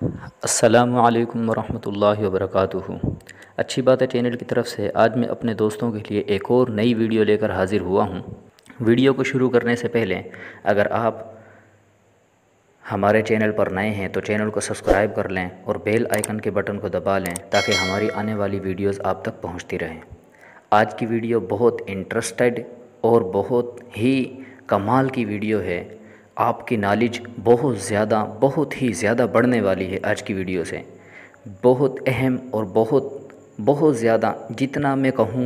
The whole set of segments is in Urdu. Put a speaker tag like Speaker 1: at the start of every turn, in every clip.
Speaker 1: السلام علیکم ورحمۃ اللہ وبرکاتہ۔ اچھی بات ہے چینل کی طرف سے آج میں اپنے دوستوں کے لیے ایک اور نئی ویڈیو لے کر حاضر ہوا ہوں۔ ویڈیو کو شروع کرنے سے پہلے اگر آپ ہمارے چینل پر نئے ہیں تو چینل کو سبسکرائب کر لیں اور بیل آئیکن کے بٹن کو دبا لیں تاکہ ہماری آنے والی ویڈیوز آپ تک پہنچتی رہیں۔ آج کی ویڈیو بہت انٹرسٹڈ اور بہت ہی کمال کی ویڈیو ہے۔ آپ کی نالج بہت ہی زیادہ بڑھنے والی ہے آج کی ویڈیو سے۔ بہت اہم اور بہت زیادہ، جتنا میں کہوں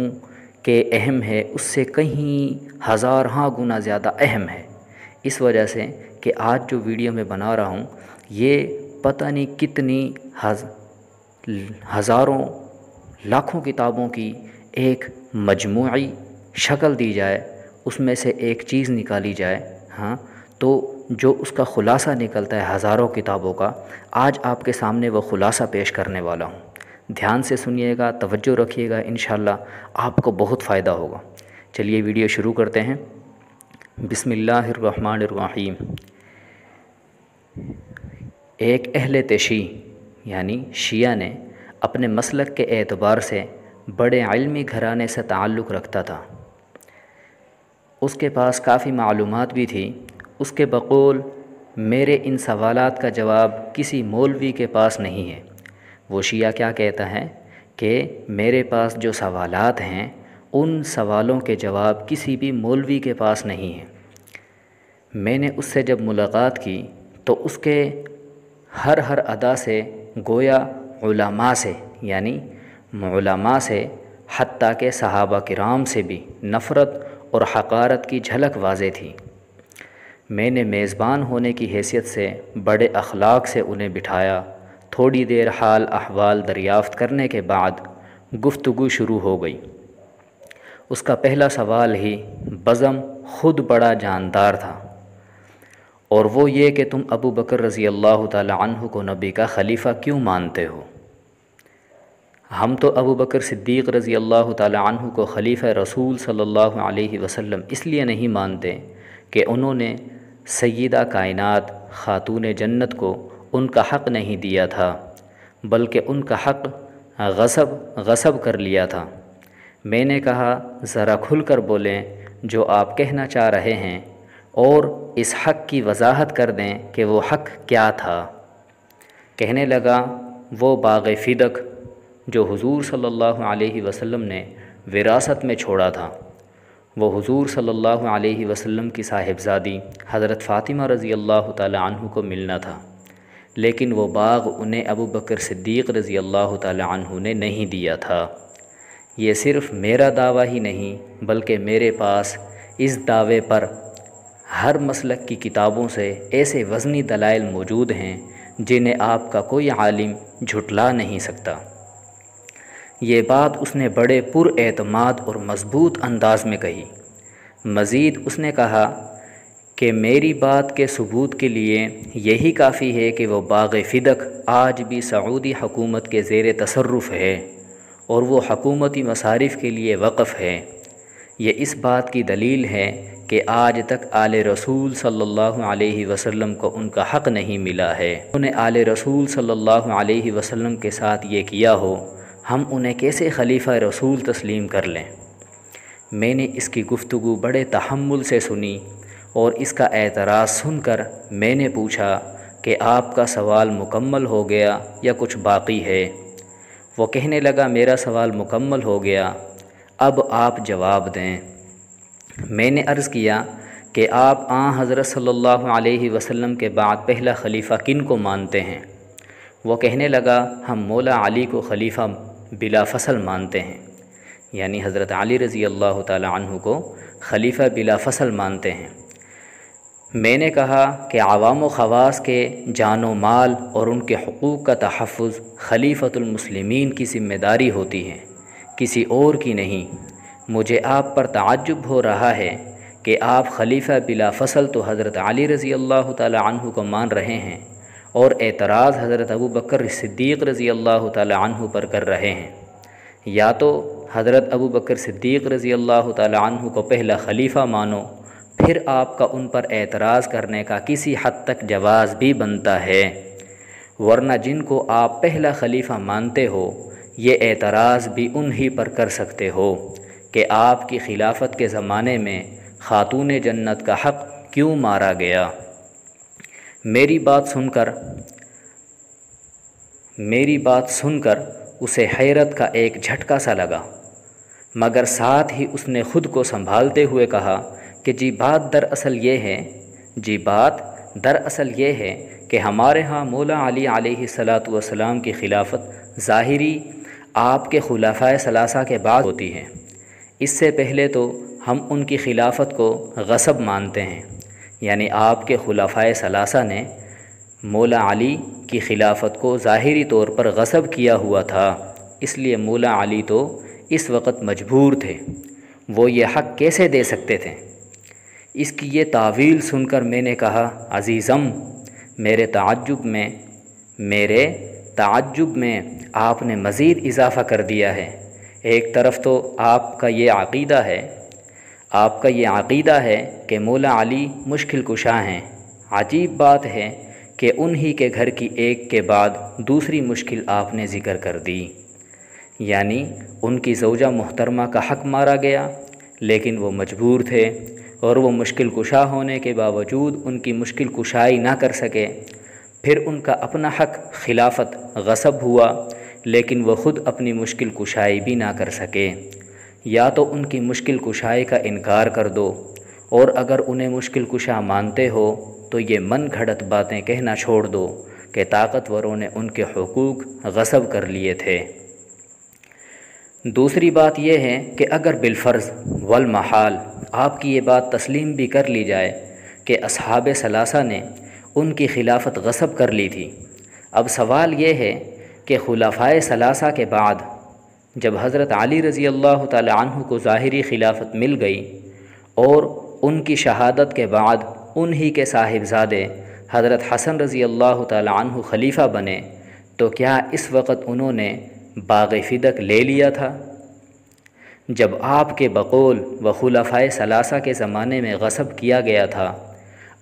Speaker 1: کہ اہم ہے اس سے کہیں ہزارہا گنا زیادہ اہم ہے، اس وجہ سے کہ آج جو ویڈیو میں بنا رہا ہوں یہ پتہ نہیں کتنی ہزاروں لاکھوں کتابوں کی ایک مجموعی شکل دی جائے، اس میں سے ایک چیز نکالی جائے، تو جو اس کا خلاصہ نکلتا ہے ہزاروں کتابوں کا، آج آپ کے سامنے وہ خلاصہ پیش کرنے والا ہوں۔ دھیان سے سنیے گا، توجہ رکھیے گا، انشاءاللہ آپ کو بہت فائدہ ہوگا۔ چلیے ویڈیو شروع کرتے ہیں۔ بسم اللہ الرحمن الرحیم۔ ایک اہل تشیع یعنی شیعہ نے اپنے مسلک کے اعتبار سے بڑے علمی گھرانے سے تعلق رکھتا تھا۔ اس کے پاس کافی معلومات بھی تھی۔ اس کے بقول میرے ان سوالات کا جواب کسی مولوی کے پاس نہیں ہے۔ وہ شیعہ کیا کہتا ہے کہ میرے پاس جو سوالات ہیں ان سوالوں کے جواب کسی بھی مولوی کے پاس نہیں ہیں۔ میں نے اس سے جب ملاقات کی تو اس کے ہر ادا سے گویا علماء سے یعنی علماء سے حتیٰ کہ صحابہ کرام سے بھی نفرت اور حقارت کی جھلک واضح تھی۔ میں نے میزبان ہونے کی حیثیت سے بڑے اخلاق سے انہیں بٹھایا۔ تھوڑی دیر حال احوال دریافت کرنے کے بعد گفتگو شروع ہو گئی۔ اس کا پہلا سوال ہی بزم خود بڑا جاندار تھا، اور وہ یہ کہ تم ابو بکر رضی اللہ تعالی عنہ کو نبی کا خلیفہ کیوں مانتے ہو؟ ہم تو ابو بکر صدیق رضی اللہ تعالی عنہ کو خلیفہ رسول صلی اللہ علیہ وسلم اس لیے نہیں مانتے کہ انہوں نے سیدہ کائنات خاتون جنت کو ان کا حق نہیں دیا تھا، بلکہ ان کا حق غصب کر لیا تھا۔ میں نے کہا ذرا کھل کر بولیں جو آپ کہنا چاہ رہے ہیں، اور اس حق کی وضاحت کر دیں کہ وہ حق کیا تھا۔ کہنے لگا وہ باغ فدق جو حضور صلی اللہ علیہ وسلم نے وراثت میں چھوڑا تھا۔ وہ حضور صلی اللہ علیہ وسلم کی صاحبزادی حضرت فاطمہ رضی اللہ تعالی عنہ کو ملنا تھا، لیکن وہ باغ انہیں ابو بکر صدیق رضی اللہ تعالی عنہ نے نہیں دیا تھا۔ یہ صرف میرا دعویٰ ہی نہیں بلکہ میرے پاس اس دعوے پر ہر مسلک کی کتابوں سے ایسے وزنی دلائل موجود ہیں جنہیں آپ کا کوئی عالم جھٹلا نہیں سکتا۔ یہ بات اس نے بڑے پر اعتماد اور مضبوط انداز میں کہی۔ مزید اس نے کہا کہ میری بات کے ثبوت کے لیے یہی کافی ہے کہ وہ باغ فدق آج بھی سعودی حکومت کے زیر تصرف ہے اور وہ حکومتی مصارف کے لیے وقف ہے۔ یہ اس بات کی دلیل ہے کہ آج تک آل رسول صلی اللہ علیہ وسلم کو ان کا حق نہیں ملا ہے۔ انہوں نے آل رسول صلی اللہ علیہ وسلم کے ساتھ یہ کیا ہو، ہم انہیں کیسے خلیفہ رسول تسلیم کر لیں؟ میں نے اس کی گفتگو بڑے تحمل سے سنی اور اس کا اعتراض سن کر میں نے پوچھا کہ آپ کا سوال مکمل ہو گیا یا کچھ باقی ہے؟ وہ کہنے لگا میرا سوال مکمل ہو گیا، اب آپ جواب دیں۔ میں نے عرض کیا کہ آپ حضرت صلی اللہ علیہ وسلم کے بعد پہلا خلیفہ کن کو مانتے ہیں؟ وہ کہنے لگا ہم مولا علی کو خلیفہ بلا فصل مانتے ہیں، یعنی حضرت علی رضی اللہ تعالی عنہ کو خلیفہ بلا فصل مانتے ہیں۔ میں نے کہا کہ عوام و خواص کے جان و مال اور ان کے حقوق کا تحفظ خلیفۃ المسلمین کی ذمہ داری ہوتی ہے، کسی اور کی نہیں۔ مجھے آپ پر تعجب ہو رہا ہے کہ آپ خلیفہ بلا فصل تو حضرت علی رضی اللہ تعالی عنہ کو مان رہے ہیں اور اعتراض حضرت ابو بکر صدیق رضی اللہ تعالی عنہ پر کر رہے ہیں۔ یا تو حضرت ابو بکر صدیق رضی اللہ تعالی عنہ کو پہلا خلیفہ مانو، پھر آپ کا ان پر اعتراض کرنے کا کسی حد تک جواز بھی بنتا ہے۔ ورنہ جن کو آپ پہلا خلیفہ مانتے ہو یہ اعتراض بھی انہی پر کر سکتے ہو کہ آپ کی خلافت کے زمانے میں خاتون جنت کا حق کیوں مارا گیا۔ میری بات سن کر اسے حیرت کا ایک جھٹکا سا لگا، مگر ساتھ ہی اس نے خود کو سنبھالتے ہوئے کہا کہ بات دراصل یہ ہے کہ ہمارے ہاں مولا علی علیہ الصلاۃ والسلام کی خلافت ظاہری آپ کے خلفائے ثلاثہ کے بعد ہوتی ہے۔ اس سے پہلے تو ہم ان کی خلافت کو غصب مانتے ہیں، یعنی آپ کے خلفائے ثلاثہ نے مولا علی کی خلافت کو ظاہری طور پر غصب کیا ہوا تھا، اس لیے مولا علی تو اس وقت مجبور تھے، وہ یہ حق کیسے دے سکتے تھے۔ اس کی یہ تعویل سن کر میں نے کہا، عزیزم، میرے تعجب میں آپ نے مزید اضافہ کر دیا ہے۔ ایک طرف تو آپ کا یہ عقیدہ ہے کہ مولا علی مشکل کشا ہیں، عجیب بات ہے کہ انہی کے گھر کی ایک کے بعد دوسری مشکل آپ نے ذکر کر دی، یعنی ان کی زوجہ محترمہ کا حق مارا گیا، لیکن وہ مجبور تھے اور وہ مشکل کشا ہونے کے باوجود ان کی مشکل کشائی نہ کر سکے۔ پھر ان کا اپنا حق خلافت غصب ہوا، لیکن وہ خود اپنی مشکل کشائی بھی نہ کر سکے۔ یا تو ان کی مشکل کشائی کا انکار کر دو، اور اگر انہیں مشکل کشا مانتے ہو تو یہ من گھڑت باتیں کہنا چھوڑ دو کہ طاقتوروں نے ان کے حقوق غصب کر لیے تھے۔ دوسری بات یہ ہے کہ اگر بالفرض والمحال آپ کی یہ بات تسلیم بھی کر لی جائے کہ اصحاب ثلاثہ نے ان کی خلافت غصب کر لی تھی، اب سوال یہ ہے کہ خلفائے ثلاثہ کے بعد جب حضرت علی رضی اللہ تعالی عنہ کو ظاہری خلافت مل گئی اور ان کی شہادت کے بعد انہی کے صاحبزادے حضرت حسن رضی اللہ تعالی عنہ خلیفہ بنے، تو کیا اس وقت انہوں نے باغ فدق لے لیا تھا؟ جب آپ کے بقول و خلفائے ثلاثہ کے زمانے میں غصب کیا گیا تھا،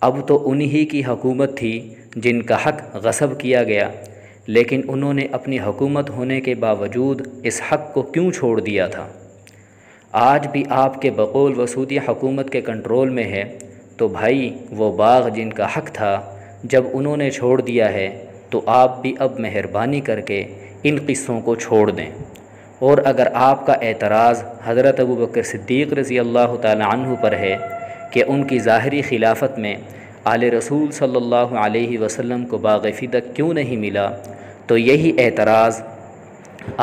Speaker 1: اب تو انہی کی حکومت تھی جن کا حق غصب کیا گیا، لیکن انہوں نے اپنی حکومت ہونے کے باوجود اس حق کو کیوں چھوڑ دیا تھا؟ آج بھی آپ کے بقول وسودی حکومت کے کنٹرول میں ہے، تو بھائی وہ باغ جن کا حق تھا جب انہوں نے چھوڑ دیا ہے تو آپ بھی اب مہربانی کر کے ان قصوں کو چھوڑ دیں۔ اور اگر آپ کا اعتراض حضرت ابوبکر صدیق رضی اللہ تعالی عنہ پر ہے کہ ان کی ظاہری خلافت میں آل رسول صلی اللہ علیہ وسلم کو باغ فدق کیوں نہیں ملا، تو یہی اعتراض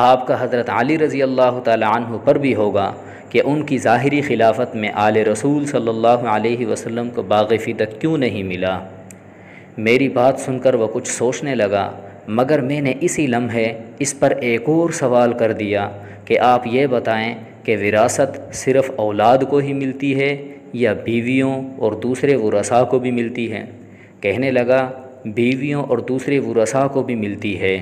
Speaker 1: آپ کا حضرت علی رضی اللہ تعالی عنہ پر بھی ہوگا کہ ان کی ظاہری خلافت میں آل رسول صلی اللہ علیہ وسلم کو باغ فدق کیوں نہیں ملا۔ میری بات سن کر وہ کچھ سوچنے لگا، مگر میں نے اسی لمحے اس پر ایک اور سوال کر دیا کہ آپ یہ بتائیں کہ وراثت صرف اولاد کو ہی ملتی ہے یا بیویوں اور دوسرے ورثاء کو بھی ملتی ہے؟ کہنے لگا بیویوں اور دوسرے ورثاء کو بھی ملتی ہے۔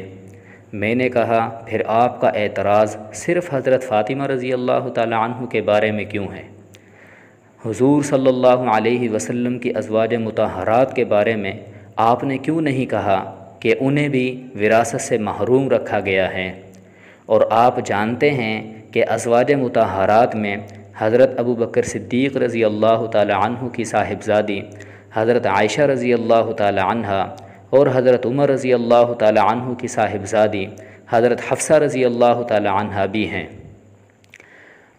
Speaker 1: میں نے کہا پھر آپ کا اعتراض صرف حضرت فاطمہ رضی اللہ تعالی عنہ کے بارے میں کیوں ہے؟ حضور صلی اللہ علیہ وسلم کی ازواج مطہرات کے بارے میں آپ نے کیوں نہیں کہا کہ انہیں بھی وراثت سے محروم رکھا گیا ہے؟ اور آپ جانتے ہیں کہ ازواج مطہرات میں حضرت ابوبکر صدیق رضی اللہ تعالی عنہ کی صاحبزادی حضرت عائشہ رضی اللہ تعالی عنہ اور حضرت عمر رضی اللہ تعالی عنہ کی صاحبزادی حضرت حفصہ رضی اللہ تعالی عنہ بھی ہیں۔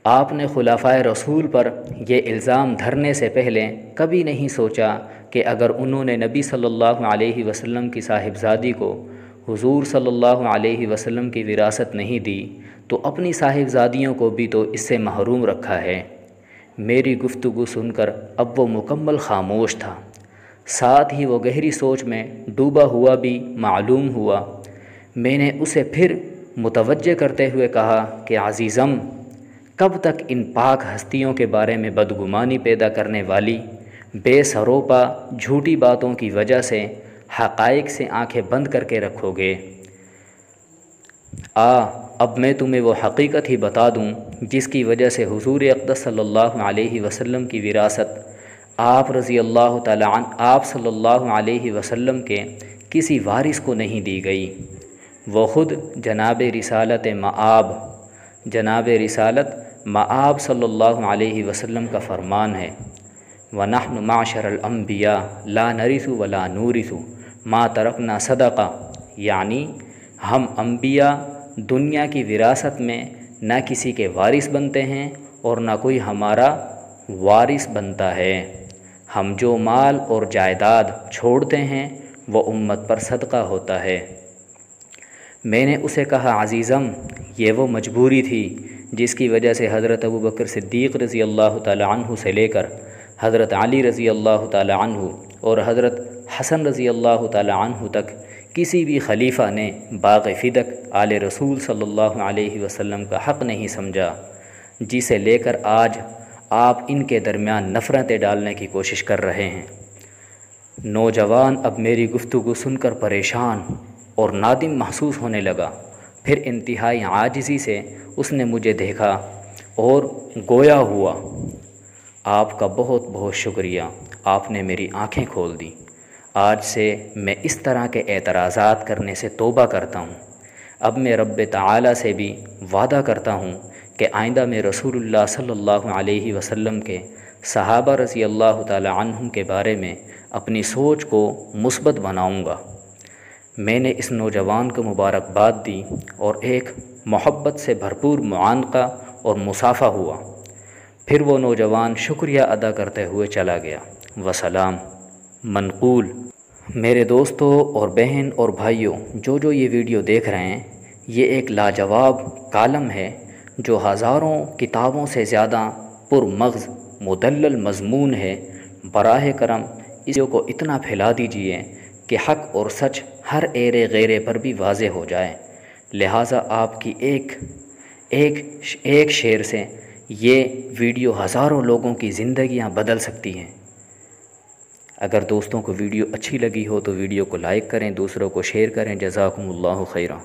Speaker 1: آپ نے خلفائے رسول پر یہ الزام دھرنے سے پہلے کبھی نہیں سوچا کہ اگر انہوں نے نبی صلی اللہ علیہ وسلم کی صاحبزادی کو حضور صلی اللہ علیہ وسلم کی وراثت نہیں دی تو اپنی صاحبزادیوں کو بھی تو اس سے محروم رکھا ہے۔ میری گفتگو سن کر اب وہ مکمل خاموش تھا، ساتھ ہی وہ گہری سوچ میں ڈوبا ہوا بھی معلوم ہوا۔ میں نے اسے پھر متوجہ کرتے ہوئے کہا کہ عزیزم، کب تک ان پاک ہستیوں کے بارے میں بدگمانی پیدا کرنے والی بے سروپا جھوٹی باتوں کی وجہ سے حقائق سے آنکھیں بند کر کے رکھو گے؟ اب میں تمہیں وہ حقیقت ہی بتا دوں جس کی وجہ سے حضور اقدس صلی اللہ علیہ وسلم کی وراثت آپ صلی اللہ علیہ وسلم کے کسی وارث کو نہیں دی گئی۔ وہ خود جناب رسالت مآب صلی اللہ علیہ وسلم کا فرمان ہے، وَنَحْنُ مَعْشَرَ الْأَنْبِيَاءِ لَا نَرِثُ وَلَا نُورِثُ مَا تَرَكْنَا صَدَقَةً، یعنی ہم انبیاء دنیا کی وراثت میں نہ کسی کے وارث بنتے ہیں اور نہ کوئی ہمارا وارث بنتا ہے۔ ہم جو مال اور جائیداد چھوڑتے ہیں وہ امت پر صدقہ ہوتا ہے۔ میں نے اسے کہا عزیزم، یہ وہ مجبوری تھی جس کی وجہ سے حضرت ابوبکر صدیق رضی اللہ تعالی عنہ سے لے کر حضرت علی رضی اللہ تعالی عنہ اور حضرت حسن رضی اللہ تعالی عنہ تک کسی بھی خلیفہ نے باغ فدق آل رسول صلی اللہ علیہ وسلم کا حق نہیں سمجھا، جسے لے کر آج آپ ان کے درمیان نفرتیں ڈالنے کی کوشش کر رہے ہیں۔ نوجوان اب میری گفتگو سن کر پریشان اور نادم محسوس ہونے لگا۔ پھر انتہائی عاجزی سے اس نے مجھے دیکھا اور گویا ہوا، آپ کا بہت بہت شکریہ، آپ نے میری آنکھیں کھول دیں۔ آج سے میں اس طرح کے اعتراضات کرنے سے توبہ کرتا ہوں۔ اب میں رب تعالی سے بھی وعدہ کرتا ہوں کہ آئندہ میں رسول اللہ صلی اللہ علیہ وسلم کے صحابہ رضی اللہ تعالی عنہم کے بارے میں اپنی سوچ کو مثبت بناؤں گا۔ میں نے اس نوجوان کو مبارکباد دی اور ایک محبت سے بھرپور معانقہ اور مصافحہ ہوا۔ پھر وہ نوجوان شکریہ ادا کرتے ہوئے چلا گیا۔ وسلام۔ منقول۔ میرے دوستوں اور بہن اور بھائیوں، جو یہ ویڈیو دیکھ رہے ہیں، یہ ایک لاجواب کالم ہے جو ہزاروں کتابوں سے زیادہ پرمغز مدلل مضمون ہے۔ براہ کرم اس کو اتنا پھیلا دیجئے کہ حق اور سچ ہر ایرے غیرے پر بھی واضح ہو جائے۔ لہٰذا آپ کی ایک شیئر سے یہ ویڈیو ہزاروں لوگوں کی زندگیاں بدل سکتی ہیں۔ اگر دوستوں کو ویڈیو اچھی لگی ہو تو ویڈیو کو لائک کریں، دوسروں کو شیئر کریں۔ جزاکم اللہ خیرہ۔